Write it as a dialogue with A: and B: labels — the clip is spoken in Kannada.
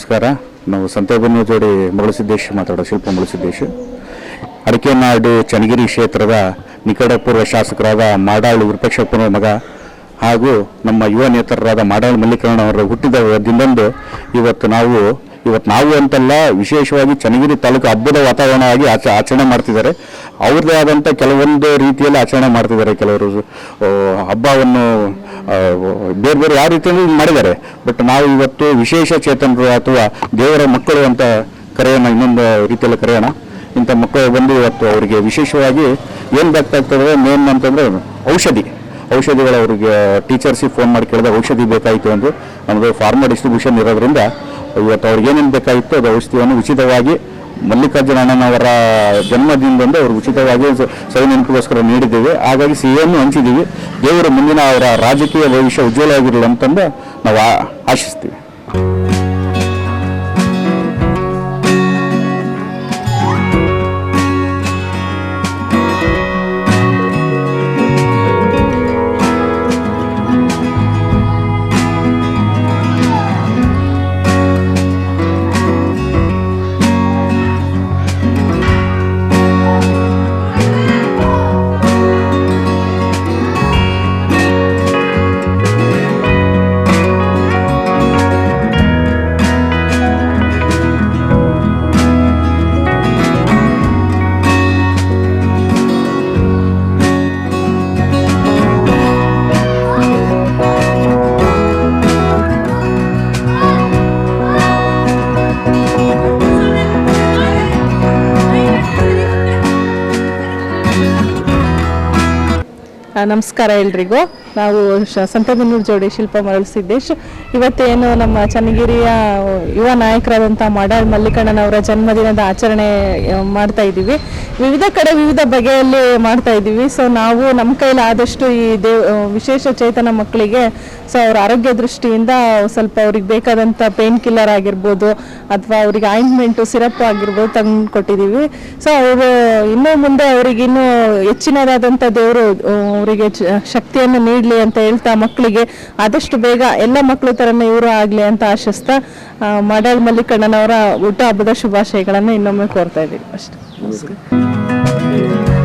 A: ನಮಸ್ಕಾರ. ನಾವು ಸಂತೆಬೆನ್ನೂರು ಜೋಡಿ ಮಗಳಸಿದ್ದೇಶ್ ಮಾತಾಡೋ, ಶಿಲ್ಪ ಮಗಳಸಿದ್ದೇಶ್. ಅಡಿಕೆನಾಡು ಚನ್ನಗಿರಿ ಕ್ಷೇತ್ರದ ನಿಕಟ ಪೂರ್ವ ಶಾಸಕರಾದ ಮಾಡಾಳು ವಿರೂಪಾಕ್ಷಪ್ಪನ ಮಗ ಹಾಗೂ ನಮ್ಮ ಯುವ ನೇತರರಾದ ಮಾಡಾಳು ಮಲ್ಲಿಕಾರ್ಜುನ ಅವರ ಹುಟ್ಟಿದ ದಿನದಂದು ಇವತ್ತು ನಾವು ಅಂತಲ್ಲ, ವಿಶೇಷವಾಗಿ ಚನ್ನಗಿರಿ ತಾಲೂಕು ಹಬ್ಬದ ವಾತಾವರಣವಾಗಿ ಆಚರಣೆ ಮಾಡ್ತಿದ್ದಾರೆ. ಅವ್ರದ್ದೇ ಆದಂಥ ಕೆಲವೊಂದು ರೀತಿಯಲ್ಲಿ ಆಚರಣೆ ಮಾಡ್ತಿದ್ದಾರೆ. ಕೆಲವರು ಹಬ್ಬವನ್ನು ಬೇರೆ ಬೇರೆ ಯಾವ ರೀತಿಯಲ್ಲಿ ಮಾಡಿದ್ದಾರೆ. ಬಟ್ ನಾವು ಇವತ್ತು ವಿಶೇಷ ಚೇತನರು ಅಥವಾ ದೇವರ ಮಕ್ಕಳು ಅಂತ ಕರೆಯೋಣ, ಇನ್ನೊಂದು ರೀತಿಯಲ್ಲಿ ಕರೆಯೋಣ. ಇಂಥ ಮಕ್ಕಳು ಬಂದು ಇವತ್ತು ಅವರಿಗೆ ವಿಶೇಷವಾಗಿ ಏನು ಬೇಕಾಗ್ತದೆ ಮೇನ್ ಅಂತಂದರೆ ಔಷಧಿಗಳು ಅವರಿಗೆ ಟೀಚರ್ಸಿಗೆ ಫೋನ್ ಮಾಡಿ ಕೇಳಿದ್ರೆ ಔಷಧಿ ಬೇಕಾಯಿತು ಅಂದು ನಮ್ಮದು ಫಾರ್ಮಾ ಡಿಸ್ಟ್ರಿಬ್ಯೂಷನ್ ಇರೋದ್ರಿಂದ ಇವತ್ತು ಅವ್ರಿಗೆ ಏನೇನು ಬೇಕಾಗಿತ್ತು ಅದು ಔಷಧಿಯನ್ನು ಉಚಿತವಾಗಿ ಮಲ್ಲಿಕಾರ್ಜುನ ಅಣ್ಣನವರ ಜನ್ಮದಿನದಂದು ಅವರು ಉಚಿತವಾಗಿ ಸವಿ ನೆನಪಿಗೋಸ್ಕರ ನೀಡಿದ್ದೇವೆ. ಹಾಗಾಗಿ ಸಿಹಿಯನ್ನು ಹಂಚಿದ್ದೀವಿ. ದೇವರು ಮುಂದಿನ ಅವರ ರಾಜಕೀಯ ಭವಿಷ್ಯ ಉಜ್ವಲವಾಗಿರಲಿ ಅಂತಂದು ನಾವು ಆಶಿಸ್ತೀವಿ.
B: ನಮಸ್ಕಾರ ಎಲ್ರಿಗೂ. ನಾವು ಸಂತೆಬೆನ್ನೂರು ಜೋಡಿ ಶಿಲ್ಪ ಮಗಳಸಿದ್ದೇಶ್. ಇವತ್ತೇನು ನಮ್ಮ ಚನ್ನಗಿರಿಯ ಯುವ ನಾಯಕರಾದಂಥ ಮಾಡಾಳು ಮಲ್ಲಿಕಾರ್ಜುನವರ ಜನ್ಮದಿನದ ಆಚರಣೆ ಮಾಡ್ತಾ ಇದ್ದೀವಿ. ವಿವಿಧ ಕಡೆ ವಿವಿಧ ಬಗೆಯಲ್ಲಿ ಮಾಡ್ತಾ ಇದ್ದೀವಿ. ಸೊ ನಾವು ನಮ್ಮ ಕೈಲಿ ಆದಷ್ಟು ಈ ವಿಶೇಷ ಚೇತನ ಮಕ್ಕಳಿಗೆ ಅವ್ರ ಆರೋಗ್ಯ ದೃಷ್ಟಿಯಿಂದ ಸ್ವಲ್ಪ ಅವ್ರಿಗೆ ಬೇಕಾದಂಥ ಪೇನ್ ಕಿಲ್ಲರ್ ಆಗಿರ್ಬೋದು ಅಥವಾ ಅವ್ರಿಗೆ ಆಯಿಂಟ್ಮೆಂಟು ಸಿರಪ್ ಆಗಿರ್ಬೋದು ತಂದು ಕೊಟ್ಟಿದ್ದೀವಿ. ಸೊ ಅವರು ಇನ್ನೂ ಮುಂದೆ ಅವ್ರಿಗೆ ಇನ್ನೂ ಹೆಚ್ಚಿನದಾದಂಥ ದೇವರು ಅವರಿಗೆ ಶಕ್ತಿಯನ್ನು ನೀಡಲಿ ಅಂತ ಹೇಳ್ತಾ ಮಕ್ಕಳಿಗೆ ಆದಷ್ಟು ಬೇಗ ಎಲ್ಲ ಮಕ್ಕಳು ಥರನೇ ಇವರು ಆಗಲಿ ಅಂತ ಆಶಿಸ್ತಾ ಮಾಡಾಳು ಮಲ್ಲಿಕಾರ್ಜುನವರ ಹುಟ್ಟು ಹಬ್ಬದ ಶುಭಾಶಯಗಳನ್ನು ಇನ್ನೊಮ್ಮೆ ಕೋರ್ತಾ ಇದ್ದೀವಿ ಅಷ್ಟೇ. ನಮಸ್ಕಾರ.